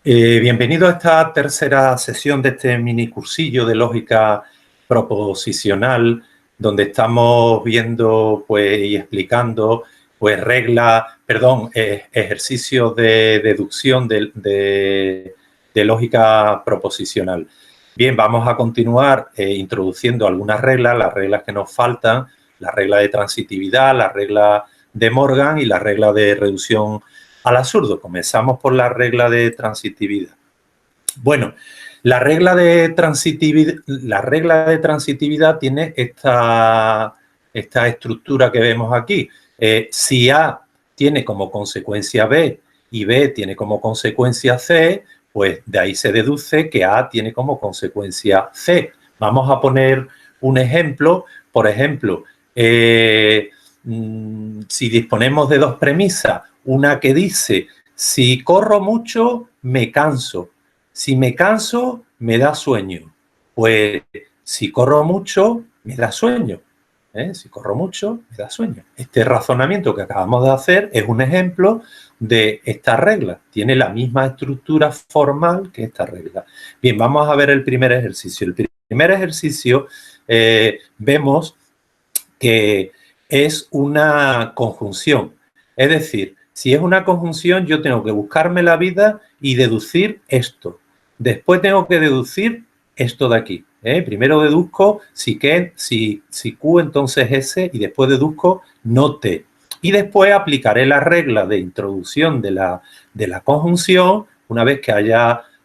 Bienvenido a esta tercera sesión de este mini cursillo de lógica proposicional, donde estamos viendo y explicando ejercicios de deducción de lógica proposicional. Bien, vamos a continuar introduciendo algunas reglas, las reglas que nos faltan, la regla de transitividad, la regla de Morgan y la regla de reducción al absurdo. Comenzamos por la regla de transitividad. Bueno, la regla de transitividad tiene esta estructura que vemos aquí. Si A tiene como consecuencia B y B tiene como consecuencia C, pues de ahí se deduce que A tiene como consecuencia C. Vamos a poner un ejemplo. Por ejemplo, si disponemos de dos premisas, una que dice, si corro mucho, me canso. Si me canso, me da sueño. Pues si corro mucho, me da sueño. Si corro mucho, me da sueño. Este razonamiento que acabamos de hacer es un ejemplo de esta regla. Tiene la misma estructura formal que esta regla. Bien, vamos a ver el primer ejercicio. El primer ejercicio vemos que es una conjunción. Es decir, si es una conjunción, yo tengo que buscarme la vida y deducir esto. Después tengo que deducir esto de aquí. Primero deduzco si Q, entonces S, y después deduzco no T. Y después aplicaré la regla de introducción de la conjunción una vez que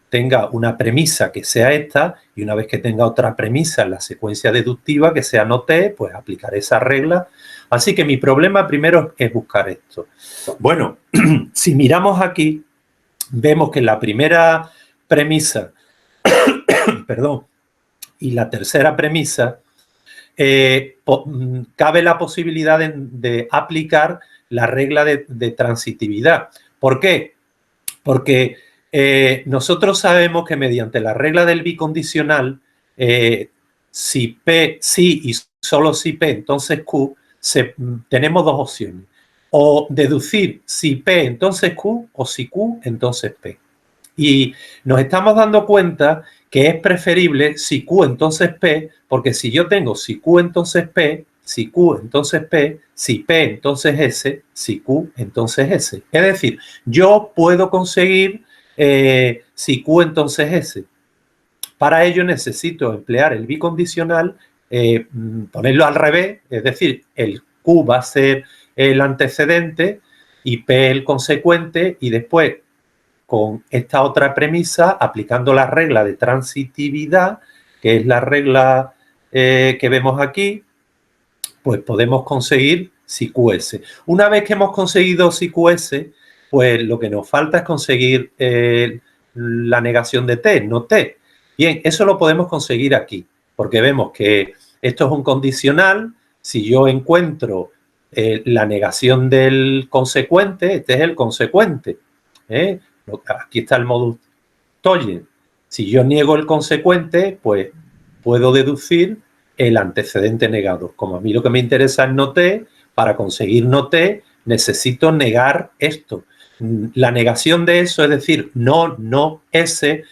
tenga una premisa que sea esta y una vez que tenga otra premisa en la secuencia deductiva que sea no T, pues aplicaré esa regla. Así que mi problema primero es buscar esto. Bueno, si miramos aquí, vemos que la primera premisa, perdón, y la tercera premisa, cabe la posibilidad de aplicar la regla de transitividad. ¿Por qué? Porque nosotros sabemos que mediante la regla del bicondicional, si P, sí y solo si P, entonces Q, tenemos dos opciones. O deducir si P, entonces Q, o si Q, entonces P. Y nos estamos dando cuenta que es preferible si Q, entonces P, porque si yo tengo si Q, entonces P, si Q, entonces P, si P, entonces S, si Q, entonces S. Es decir, yo puedo conseguir si Q, entonces S. Para ello necesito emplear el bicondicional, ponerlo al revés, es decir, el Q va a ser el antecedente y P el consecuente, y después con esta otra premisa, aplicando la regla de transitividad, que es la regla que vemos aquí, pues podemos conseguir si QS. Una vez que hemos conseguido si QS, pues lo que nos falta es conseguir la negación de T, no T. Bien, eso lo podemos conseguir aquí, porque vemos que esto es un condicional. Si yo encuentro la negación del consecuente, este es el consecuente. Aquí está el modus tollens. Si yo niego el consecuente, pues puedo deducir el antecedente negado. Como a mí lo que me interesa es no T, para conseguir no T necesito negar esto. La negación de eso, es decir, no S,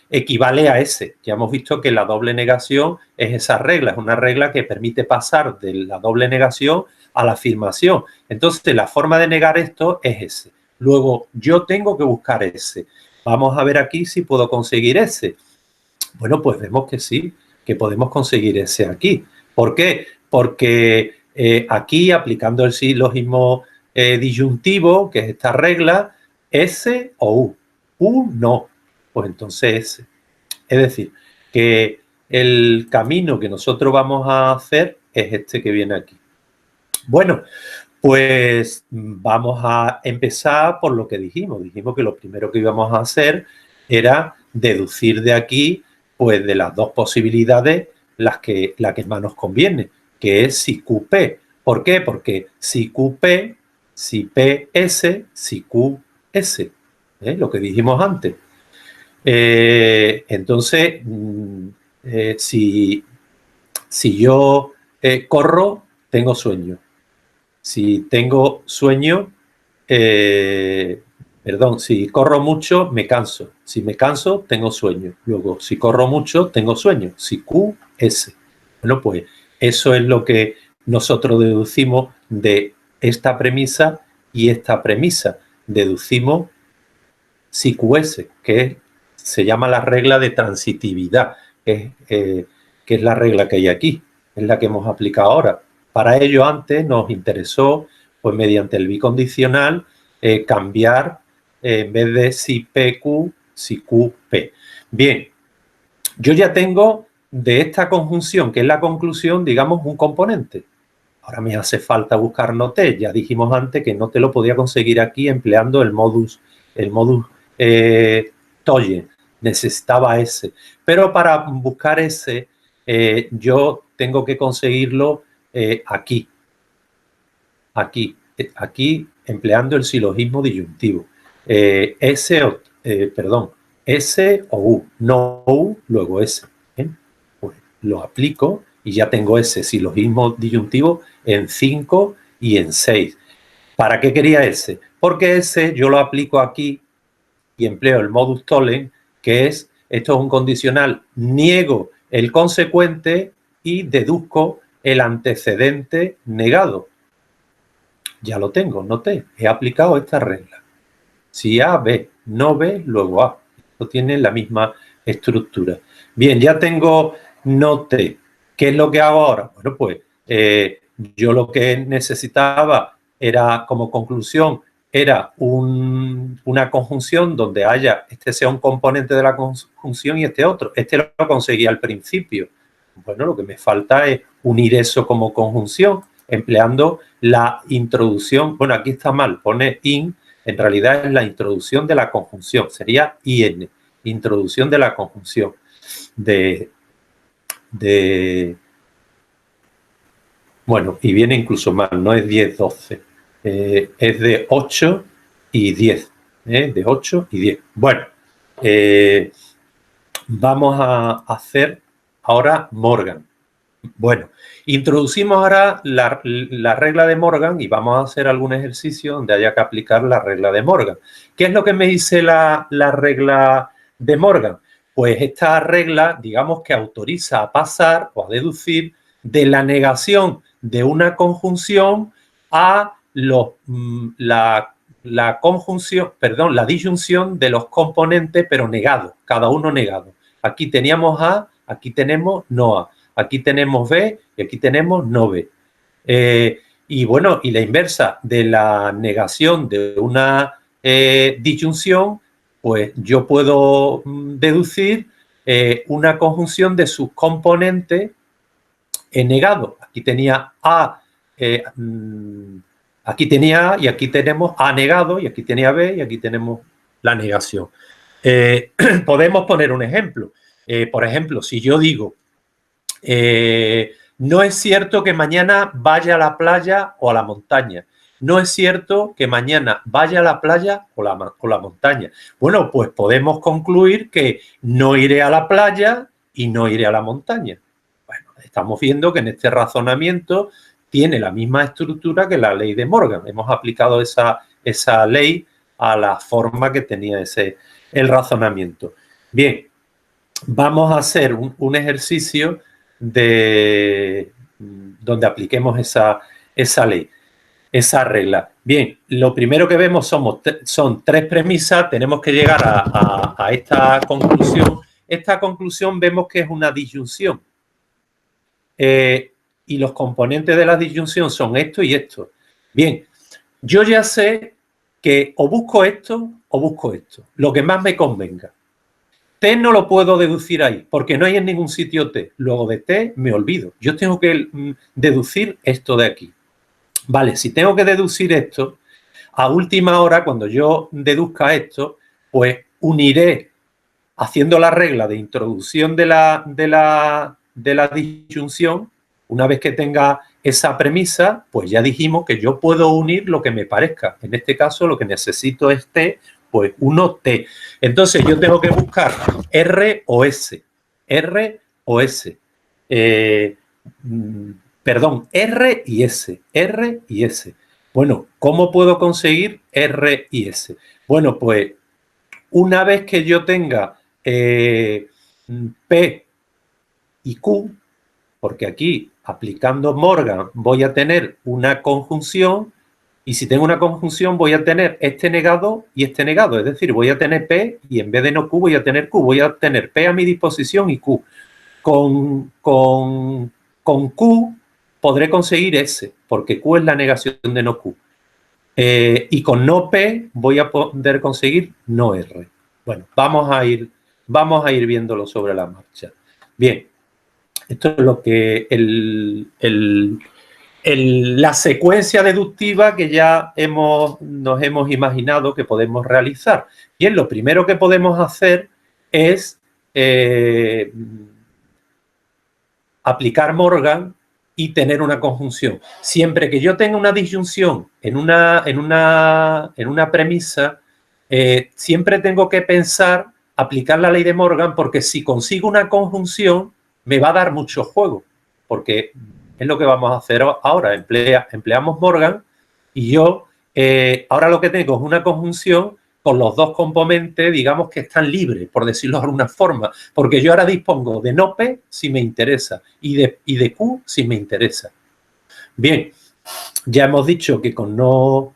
equivale a S. Ya hemos visto que la doble negación es esa regla, es una regla que permite pasar de la doble negación a la afirmación. Entonces, la forma de negar esto es S. Luego, yo tengo que buscar S. Vamos a ver aquí si puedo conseguir S. Bueno, pues vemos que sí, que podemos conseguir S aquí. ¿Por qué? Porque aquí, aplicando el silogismo disyuntivo, que es esta regla, S o U. U no, pues entonces S. Es decir, que el camino que nosotros vamos a hacer es este que viene aquí. Bueno, pues vamos a empezar por lo que dijimos. Dijimos que lo primero que íbamos a hacer era deducir de aquí, pues de las dos posibilidades, la que más nos conviene, que es si QP. ¿Por qué? Porque si QP, si PS, si QS, lo que dijimos antes. Entonces, si yo corro, tengo sueño. Si tengo sueño, Perdón, si corro mucho, me canso. Si me canso, tengo sueño. Luego, si corro mucho, tengo sueño. Si Q, S. Bueno, pues eso es lo que nosotros deducimos de esta premisa y esta premisa. Deducimos si QS, se llama la regla de transitividad, que es la regla que hay aquí, es la que hemos aplicado ahora. Para ello, antes nos interesó, pues mediante el bicondicional, cambiar en vez de si PQ, si QP. Bien, yo ya tengo de esta conjunción, que es la conclusión, digamos, un componente. Ahora me hace falta buscar noté. Ya dijimos antes que no te lo podía conseguir aquí empleando el modus Toye. Necesitaba ese. Pero para buscar ese, yo tengo que conseguirlo aquí, empleando el silogismo disyuntivo. S o U, no U, luego S. ¿Bien? Pues lo aplico y ya tengo ese silogismo disyuntivo en 5 y en 6. ¿Para qué quería ese? Porque ese yo lo aplico aquí y empleo el modus tollens, que es, esto es un condicional, niego el consecuente y deduzco el antecedente negado. Ya lo tengo, noté, he aplicado esta regla. Si A, B, no B, luego A. Esto tiene la misma estructura. Bien, ya tengo noté. ¿Qué es lo que hago ahora? Bueno, pues yo lo que necesitaba era, como conclusión, era una conjunción donde haya, este sea un componente de la conjunción y este otro. Este lo conseguí al principio. Bueno, lo que me falta es unir eso como conjunción, empleando la introducción. Bueno, aquí está mal, pone in, en realidad es la introducción de la conjunción, sería IN, introducción de la conjunción bueno, y viene incluso mal, no es 10, 12, es de 8 y 10, de 8 y 10. Bueno, vamos a hacer ahora Morgan. Bueno, introducimos ahora la regla de Morgan y vamos a hacer algún ejercicio donde haya que aplicar la regla de Morgan. ¿Qué es lo que me dice la regla de Morgan? Pues esta regla, digamos que autoriza a pasar o a deducir de la negación de una conjunción a la conjunción, perdón, la disyunción de los componentes, pero negados, cada uno negado. Aquí teníamos A, aquí tenemos no A. Aquí tenemos B y aquí tenemos no B. Y bueno, y la inversa de la negación de una disyunción, pues yo puedo deducir una conjunción de sus componentes negados. Aquí tenía A, aquí tenía A y aquí tenemos A negado y aquí tenía B y aquí tenemos la negación. Podemos poner un ejemplo. Por ejemplo, si yo digo no es cierto que mañana vaya a la playa o a la montaña. No es cierto que mañana vaya a la playa o la montaña. Bueno, pues podemos concluir que no iré a la playa y no iré a la montaña. Bueno, estamos viendo que en este razonamiento tiene la misma estructura que la ley de Morgan. Hemos aplicado esa ley a la forma que tenía el razonamiento. Bien, vamos a hacer un ejercicio donde apliquemos esa ley, esa regla. Bien, lo primero que vemos son tres premisas, tenemos que llegar a esta conclusión. Esta conclusión vemos que es una disyunción. Y los componentes de la disyunción son esto y esto. Bien, yo ya sé que o busco esto o busco esto, lo que más me convenga. T no lo puedo deducir ahí, porque no hay en ningún sitio T. Luego de T me olvido. Yo tengo que deducir esto de aquí. Vale, si tengo que deducir esto, a última hora, cuando yo deduzca esto, pues uniré, haciendo la regla de introducción de la disyunción, una vez que tenga esa premisa, pues ya dijimos que yo puedo unir lo que me parezca. En este caso, lo que necesito es T, pues uno T. Entonces, yo tengo que buscar R o S. R o S. Perdón, R y S. R y S. Bueno, ¿cómo puedo conseguir R y S? Bueno, pues una vez que yo tenga P y Q, porque aquí aplicando Morgan voy a tener una conjunción y si tengo una conjunción voy a tener este negado y este negado, es decir, voy a tener P y en vez de no Q voy a tener Q, voy a tener P a mi disposición y Q. Con Q podré conseguir S, porque Q es la negación de no Q. Y con no P voy a poder conseguir no R. Bueno, vamos a ir viéndolo sobre la marcha. Bien, esto es lo que la secuencia deductiva que ya nos hemos imaginado que podemos realizar. Bien, lo primero que podemos hacer es aplicar Morgan y tener una conjunción. Siempre que yo tenga una disyunción en una premisa, siempre tengo que pensar aplicar la ley de Morgan, porque si consigo una conjunción me va a dar mucho juego, porque es lo que vamos a hacer ahora. Empleamos Morgan y yo ahora lo que tengo es una conjunción con los dos componentes, digamos, que están libres, por decirlo de alguna forma, porque yo ahora dispongo de no P si me interesa y de Q si me interesa. Bien, ya hemos dicho que con no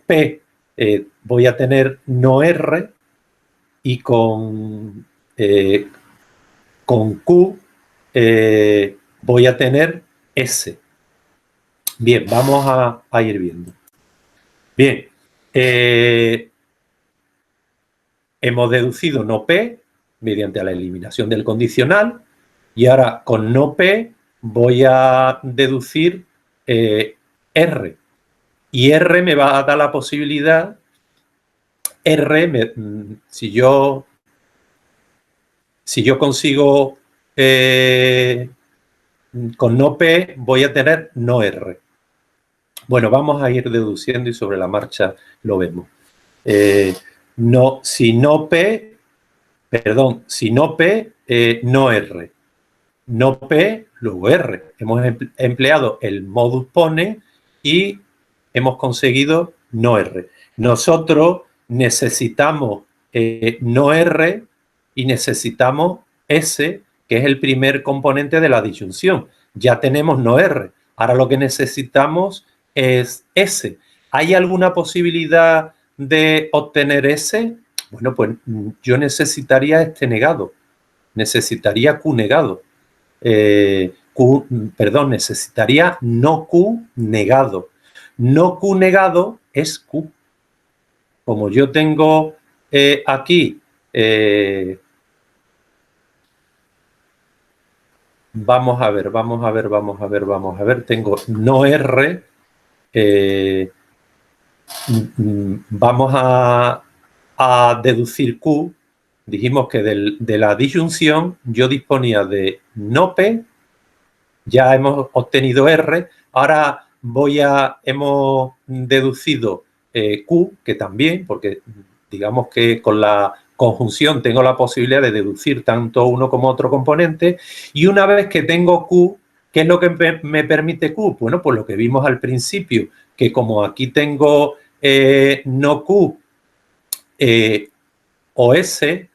P voy a tener no R y con Q voy a tener S. Bien, vamos a ir viendo. Bien, hemos deducido no P mediante la eliminación del condicional y ahora con no P voy a deducir R. Y R me va a dar la posibilidad, si yo consigo con no P voy a tener no R. Bueno, vamos a ir deduciendo y sobre la marcha lo vemos. Si no P, no R. No P, luego R. Hemos empleado el modus pone y hemos conseguido no R. Nosotros necesitamos no R y necesitamos S, que es el primer componente de la disyunción. Ya tenemos no R. Ahora lo que necesitamos es S. ¿Hay alguna posibilidad de obtener S? Bueno, pues yo necesitaría este negado. Necesitaría Q negado. Necesitaría no Q negado. No Q negado es Q. Como yo tengo aquí, vamos a ver, tengo no R, vamos a deducir Q. Dijimos que de la disyunción yo disponía de no P, ya hemos obtenido R, ahora hemos deducido Q, que también, porque digamos que con la conjunción tengo la posibilidad de deducir tanto uno como otro componente, y una vez que tengo Q, ¿qué es lo que me permite Q? Bueno, pues lo que vimos al principio, que como aquí tengo no Q o S,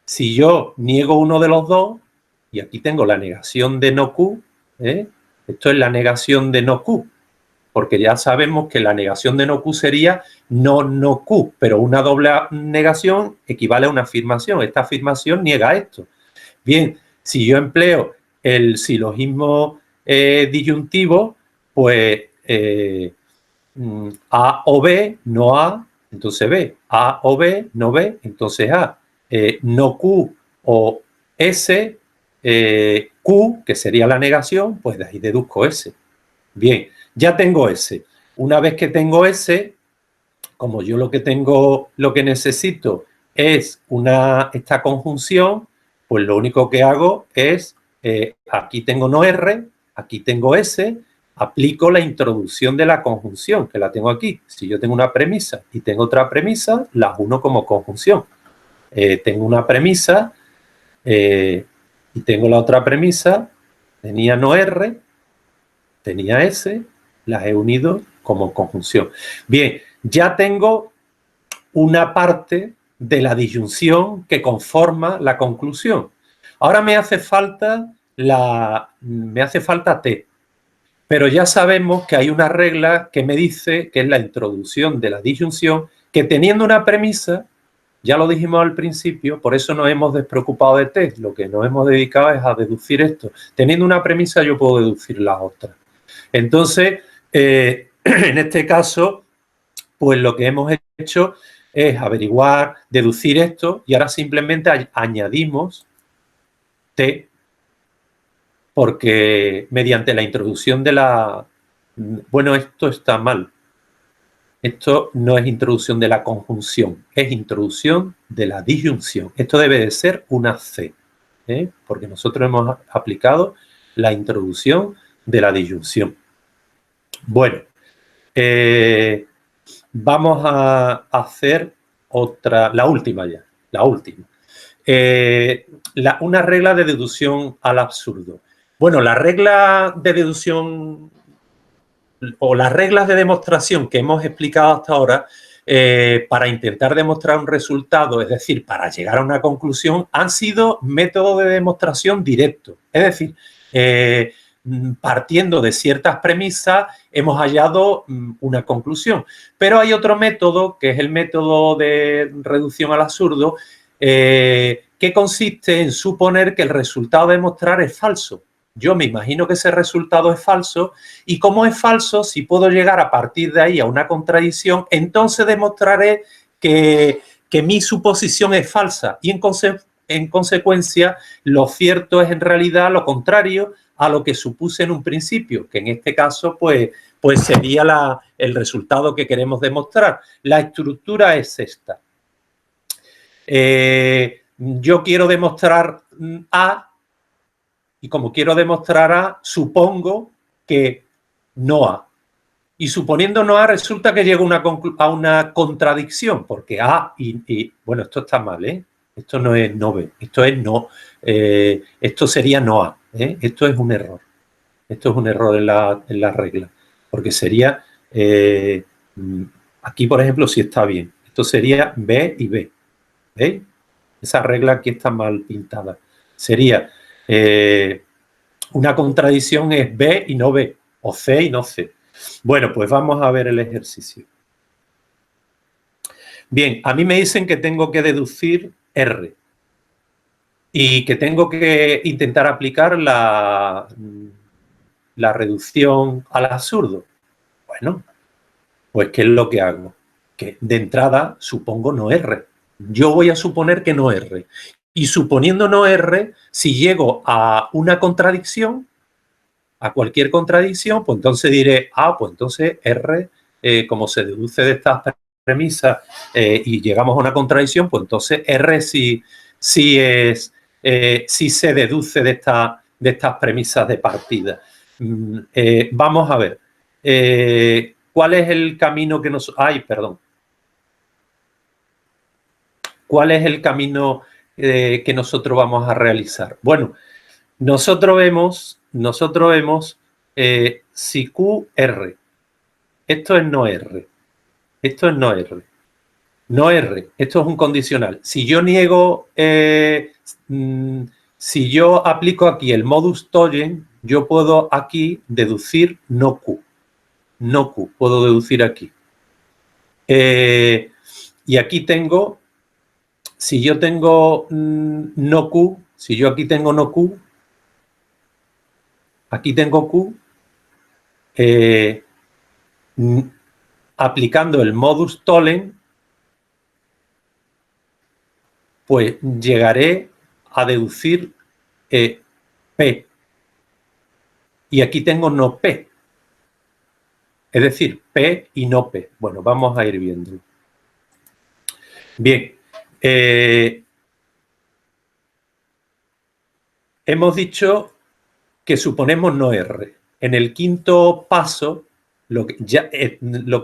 si yo niego uno de los dos, y aquí tengo la negación de no Q, esto es la negación de no Q, porque ya sabemos que la negación de no Q sería no Q, pero una doble negación equivale a una afirmación. Esta afirmación niega esto. Bien, si yo empleo el silogismo disyuntivo, pues A o B, no A, entonces B. A o B, no B, entonces A. No Q o S, Q, que sería la negación, pues de ahí deduzco S. Bien, ya tengo S. Una vez que tengo S, como yo lo que necesito es esta conjunción, pues lo único que hago es, aquí tengo no R, aquí tengo S, aplico la introducción de la conjunción, que la tengo aquí. Si yo tengo una premisa y tengo otra premisa, las uno como conjunción. Tengo una premisa y tengo la otra premisa, tenía no R, tenía S, las he unido como conjunción. Bien, ya tengo una parte de la disyunción que conforma la conclusión. Ahora me hace falta T, pero ya sabemos que hay una regla que me dice que es la introducción de la disyunción, que teniendo una premisa, ya lo dijimos al principio, por eso nos hemos despreocupado de T, lo que nos hemos dedicado es a deducir esto. Teniendo una premisa yo puedo deducir la otra. Entonces, en este caso, pues lo que hemos hecho es averiguar, deducir esto y ahora simplemente añadimos T porque mediante la introducción de la... Bueno, esto está mal. Esto no es introducción de la conjunción, es introducción de la disyunción. Esto debe de ser una C, porque nosotros hemos aplicado la introducción de la disyunción. Bueno, vamos a hacer otra, la última ya, la última. Una regla de deducción al absurdo. Bueno, la regla de deducción o las reglas de demostración que hemos explicado hasta ahora para intentar demostrar un resultado, es decir, para llegar a una conclusión, han sido métodos de demostración directos. Es decir, partiendo de ciertas premisas, hemos hallado una conclusión. Pero hay otro método, que es el método de reducción al absurdo, que consiste en suponer que el resultado a demostrar es falso. Yo me imagino que ese resultado es falso y como es falso, si puedo llegar a partir de ahí a una contradicción, entonces demostraré que mi suposición es falsa y en consecuencia lo cierto es en realidad lo contrario a lo que supuse en un principio, que en este caso pues sería el resultado que queremos demostrar. La estructura es esta. Yo quiero demostrar A y como quiero demostrar A, supongo que no A. Y suponiendo no A, resulta que llego a una contradicción, porque A y bueno, esto está mal, ¿eh? Esto no es no B, esto es no. Esto sería no A, ¿eh? Esto es un error. Esto es un error en la regla, porque sería, aquí por ejemplo sí está bien, esto sería B y B, ¿veis? Esa regla aquí está mal pintada. Sería, una contradicción es B y no B, o C y no C. Bueno, pues vamos a ver el ejercicio. Bien, a mí me dicen que tengo que deducir R y que tengo que intentar aplicar la reducción al absurdo. Bueno, pues ¿qué es lo que hago? Que de entrada supongo no R. Yo voy a suponer que no R. Y suponiendo no R, si llego a una contradicción, a cualquier contradicción, pues entonces diré, pues entonces R, como se deduce de estas premisas y llegamos a una contradicción, pues entonces R sí se deduce de estas premisas de partida. Vamos a ver. ¿Cuál es el camino que nos... ¿Cuál es el camino que nosotros vamos a realizar? Bueno, nosotros vemos si QR, esto es no R, esto es no R, no R, esto es un condicional. Si yo niego, si yo aplico aquí el modus tollens, yo puedo aquí deducir no Q, no Q, puedo deducir aquí. Y aquí tengo, si yo tengo no Q, si yo aquí tengo no Q, aquí tengo Q, aplicando el modus tollens, pues llegaré a deducir P. Y aquí tengo no P. Es decir, P y no P. Bueno, vamos a ir viéndolo. Bien. Hemos dicho que suponemos no R. En el quinto paso, lo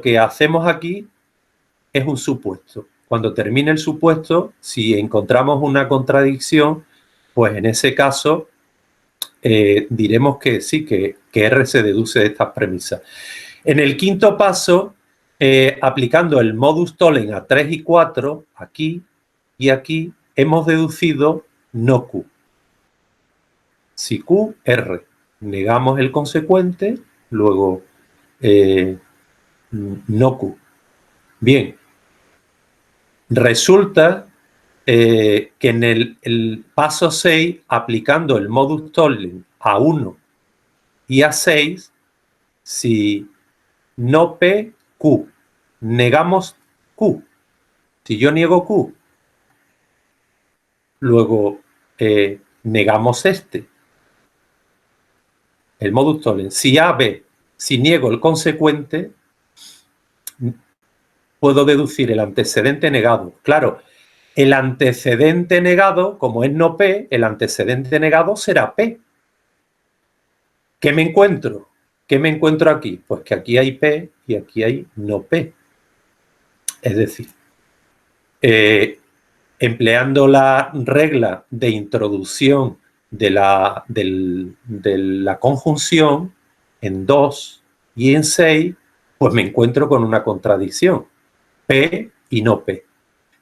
que hacemos aquí es un supuesto. Cuando termine el supuesto, si encontramos una contradicción, pues en ese caso diremos que sí, que R se deduce de estas premisas. En el quinto paso, aplicando el modus tollens a 3 y 4, aquí y aquí, hemos deducido no Q. Si Q, R. Negamos el consecuente, luego no Q. Bien, resulta que en el paso 6, aplicando el modus tollens a 1 y a 6, si no P, Q. Negamos Q. Si yo niego Q, luego negamos el modus tollens. Si A, B, si niego el consecuente, puedo deducir el antecedente negado. Claro, el antecedente negado, como es no P, el antecedente negado será P. ¿Qué me encuentro? ¿Qué me encuentro aquí? Pues que aquí hay P y aquí hay no P. Es decir, empleando la regla de introducción de la conjunción en 2 y en 6, pues me encuentro con una contradicción. P y no P.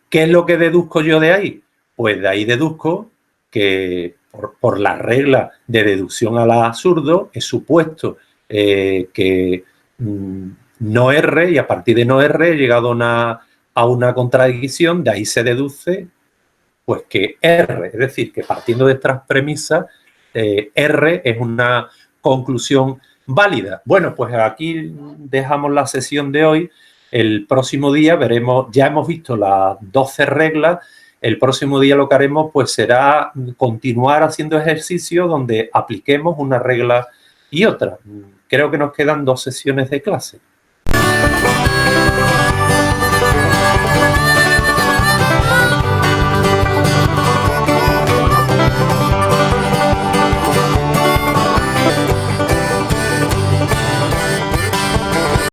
¿Qué es lo que deduzco yo de ahí? Pues de ahí deduzco que por la regla de deducción al absurdo he supuesto que no R, y a partir de no R he llegado a una contradicción, de ahí se deduce pues que R, es decir, que partiendo de estas premisas, R es una conclusión válida. Bueno, pues aquí dejamos la sesión de hoy. El próximo día veremos, ya hemos visto las 12 reglas, el próximo día lo que haremos pues será continuar haciendo ejercicios donde apliquemos una regla y otra. Creo que nos quedan 2 sesiones de clase.